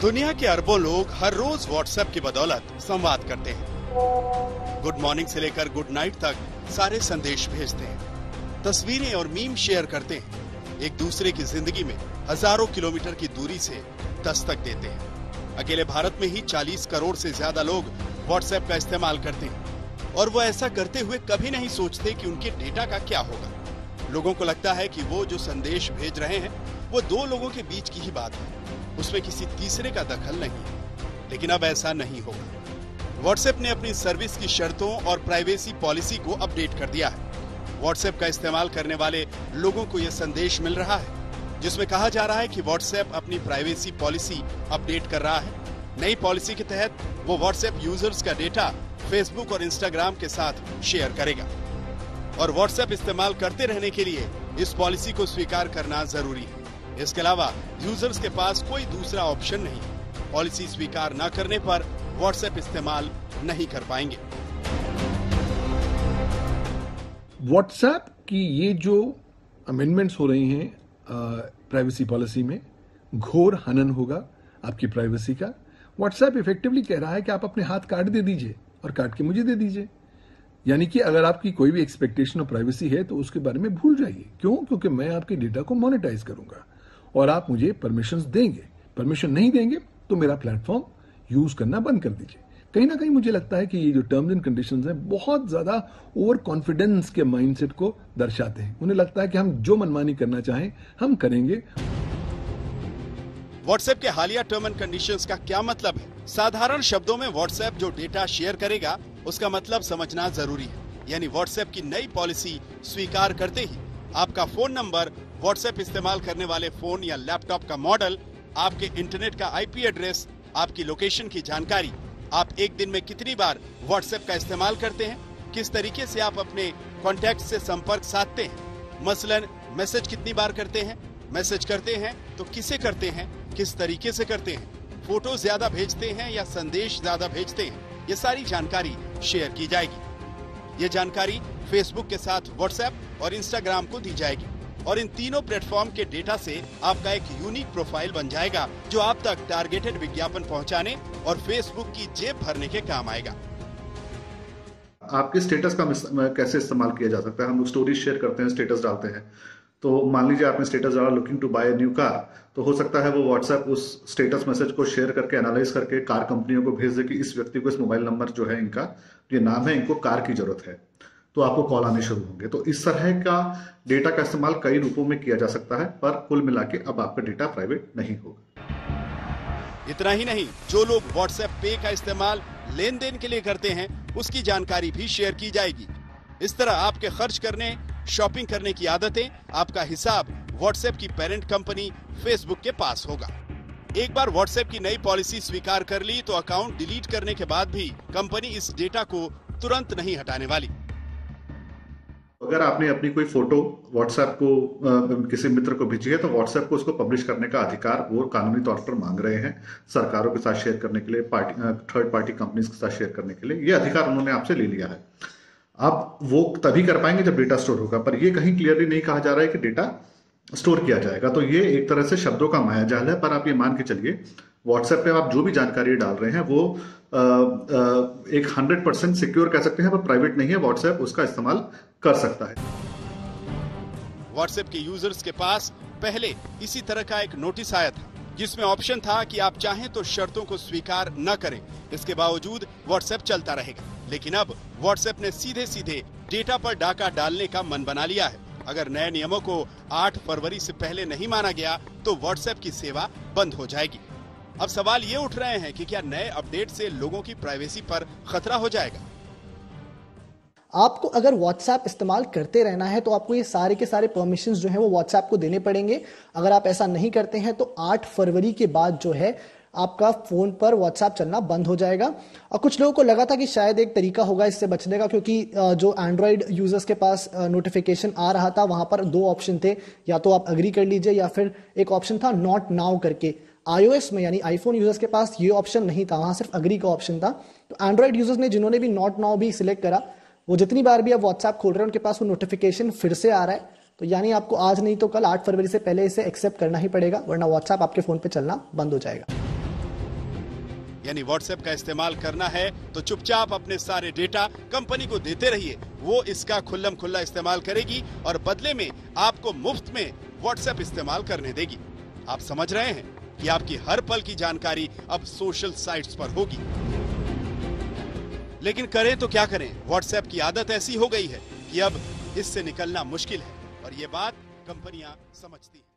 दुनिया के अरबों लोग हर रोज व्हाट्सएप की बदौलत संवाद करते हैं। गुड मॉर्निंग से लेकर गुड नाइट तक सारे संदेश भेजते हैं, तस्वीरें और मीम शेयर करते हैं, एक दूसरे की जिंदगी में हजारों किलोमीटर की दूरी से दस्तक देते हैं। अकेले भारत में ही 40 करोड़ से ज्यादा लोग व्हाट्सएप का इस्तेमाल करते हैं और वो ऐसा करते हुए कभी नहीं सोचते कि उनके डेटा का क्या होगा। लोगों को लगता है कि वो जो संदेश भेज रहे हैं वो दो लोगों के बीच की ही बात है, उसमें किसी तीसरे का दखल नहीं। लेकिन अब ऐसा नहीं होगा। व्हाट्सएप ने अपनी सर्विस की शर्तों और प्राइवेसी पॉलिसी को अपडेट कर दिया है। व्हाट्सएप का इस्तेमाल करने वाले लोगों को यह संदेश मिल रहा है जिसमें कहा जा रहा है कि व्हाट्सएप अपनी प्राइवेसी पॉलिसी अपडेट कर रहा है। नई पॉलिसी के तहत वो व्हाट्सएप यूजर्स का डेटा फेसबुक और इंस्टाग्राम के साथ शेयर करेगा और व्हाट्सएप इस्तेमाल करते रहने के लिए इस पॉलिसी को स्वीकार करना जरूरी है। इसके अलावा यूजर्स के पास कोई दूसरा ऑप्शन नहीं। पॉलिसी स्वीकार न करने पर व्हाट्सएप इस्तेमाल नहीं कर पाएंगे। व्हाट्सएप की ये जो अमेंडमेंट्स हो रही हैं प्राइवेसी पॉलिसी में, घोर हनन होगा आपकी प्राइवेसी का। व्हाट्सएप इफेक्टिवली कह रहा है कि आप अपने हाथ काट दे दीजिए और काट के मुझे दे दीजिए। यानी कि अगर आपकी कोई भी एक्सपेक्टेशन ऑफ प्राइवेसी है तो उसके बारे में भूल जाइए। क्यों? क्योंकि मैं आपके डेटा को मोनेटाइज करूंगा और आप मुझे परमिशंस देंगे। परमिशन नहीं देंगे तो मेरा प्लेटफॉर्म यूज करना बंद कर दीजिए। कहीं ना कहीं मुझे लगता है कि ये जो टर्म्स एंड कंडीशंस हैं बहुत ज्यादा ओवर कॉन्फिडेंस के माइंडसेट को दर्शाते हैं। उन्हें लगता है कि हम जो मनमानी करना चाहें हम करेंगे। व्हाट्सएप के हालिया टर्म एंड कंडीशंस का क्या मतलब है? साधारण शब्दों में व्हाट्सएप जो डेटा शेयर करेगा उसका मतलब समझना जरूरी है। यानी व्हाट्सएप की नई पॉलिसी स्वीकार करते ही आपका फोन नंबर, व्हाट्सएप इस्तेमाल करने वाले फोन या लैपटॉप का मॉडल, आपके इंटरनेट का आईपी एड्रेस, आपकी लोकेशन की जानकारी, आप एक दिन में कितनी बार व्हाट्सएप का इस्तेमाल करते हैं, किस तरीके से आप अपने कॉन्टैक्ट से संपर्क साधते हैं, मसलन मैसेज कितनी बार करते हैं, मैसेज करते हैं तो किसे करते हैं, किस तरीके से करते हैं, फोटो ज्यादा भेजते हैं या संदेश ज्यादा भेजते हैं, ये सारी जानकारी शेयर की जाएगी। ये जानकारी फेसबुक के साथ व्हाट्सएप और इंस्टाग्राम को दी जाएगी और इन तीनों प्लेटफॉर्म के डेटा से आपका एक यूनिक प्रोफाइल बन जाएगा जो आप तक टारगेटेड विज्ञापन पहुंचाने और फेसबुक की जेब भरने के काम आएगा। आपके स्टेटस का कैसे इस्तेमाल किया जा सकता है? हम लोग स्टोरी शेयर करते हैं, स्टेटस डालते हैं। तो मान लीजिए आपने स्टेटस डाला looking to buy a new car, तो हो सकता है वो व्हाट्सएप उस स्टेटस मैसेज को शेयर करके एनालाइज करके कार कंपनियों को भेज दे कि इस व्यक्ति को, इस मोबाइल नंबर जो है इनका, ये नाम है, इनको कार की जरूरत है, तो आपको कॉल आने शुरू होंगे। तो इस तरह का डेटा का इस्तेमाल कई रूपों में किया जा सकता है, पर कुल मिला के अब आपका डेटा प्राइवेट नहीं होगा। इतना ही नहीं, जो लोग व्हाट्सएप पे का इस्तेमाल लेन देन के लिए करते हैं उसकी जानकारी भी शेयर की जाएगी। इस तरह आपके खर्च करने, शॉपिंग करने की आदतें, आपका हिसाब व्हाट्सएप की पेरेंट कंपनी फेसबुक के पास होगा। एक बार व्हाट्सएप की नई पॉलिसी स्वीकार कर ली तो अकाउंट डिलीट करने के बाद भी कंपनी इस डेटा को तुरंत नहीं हटाने वाली। अगर आपने अपनी कोई फोटो व्हाट्सएप को किसी मित्र को भेजी है तो व्हाट्सएप को उसको पब्लिश करने का अधिकार वो कानूनी तौर पर मांग रहे हैं, सरकारों के साथ शेयर करने के लिए, थर्ड पार्टी कंपनीज के साथ शेयर करने के लिए। ये अधिकार उन्होंने आपसे ले लिया है। अब वो तभी कर पाएंगे जब डेटा स्टोर होगा, पर ये कहीं क्लियरली नहीं कहा जा रहा है कि डेटा स्टोर किया जाएगा। तो ये एक तरह से शब्दों का मायाजाल है। पर आप ये मान के चलिए व्हाट्सएप पे आप जो भी जानकारी डाल रहे हैं वो एक 100% सिक्योर कह सकते हैं, पर प्राइवेट नहीं है। व्हाट्सएप उसका इस्तेमाल कर सकता है। व्हाट्सएप के यूजर्स के पास पहले इसी तरह का एक नोटिस आया था जिसमें ऑप्शन था कि आप चाहें तो शर्तों को स्वीकार न करें, इसके बावजूद व्हाट्सएप चलता रहेगा। लेकिन अब व्हाट्सएप ने सीधे सीधे डेटा पर डाका डालने का मन बना लिया है। अगर नए नियमों को 8 फरवरी से पहले नहीं माना गया तो व्हाट्सएप की सेवा बंद हो जाएगी। अब सवाल ये उठ रहे हैं कि क्या नए अपडेट से लोगों की प्राइवेसी पर खतरा हो जाएगा? आपको अगर व्हाट्सएप इस्तेमाल करते रहना है तो आपको ये सारे के सारे परमिशंस जो है वो व्हाट्सएप को देने पड़ेंगे। अगर आप ऐसा नहीं करते हैं तो 8 फरवरी के बाद जो है आपका फोन पर व्हाट्सएप चलना बंद हो जाएगा। और कुछ लोगों को लगा था कि शायद एक तरीका होगा इससे बचने का, क्योंकि जो एंड्रॉयड यूजर्स के पास नोटिफिकेशन आ रहा था वहां पर 2 ऑप्शन थे, या तो आप अग्री कर लीजिए या फिर एक ऑप्शन था नॉट नाउ करके। iOS में यानी आईफोन यूजर्स के पास ये ऑप्शन नहीं था, वहां सिर्फ अग्री का ऑप्शन था। तो एंड्रॉयड यूजर्स ने जिन्होंने भी नॉट नाउ भी सिलेक्ट करा, वो जितनी बार भी आप व्हाट्सएप खोल रहे हैं उनके पास वो नोटिफिकेशन फिर से आ रहा है। तो यानी आपको आज नहीं तो कल 8 फरवरी से पहले इसे एक्सेप्ट करना ही पड़ेगा, वरना व्हाट्सएप आपके फोन पे चलना बंद हो जाएगा। यानी व्हाट्सएप का इस्तेमाल करना है तो चुपचाप अपने सारे डेटा कंपनी को देते रहिए, वो इसका खुल्लम खुल्ला इस्तेमाल करेगी और बदले में आपको मुफ्त में व्हाट्सएप इस्तेमाल करने देगी। आप समझ रहे हैं कि आपकी हर पल की जानकारी अब सोशल साइट्स पर होगी। लेकिन करें तो क्या करें, व्हाट्सएप की आदत ऐसी हो गई है कि अब इससे निकलना मुश्किल है और ये बात कंपनियां समझती हैं।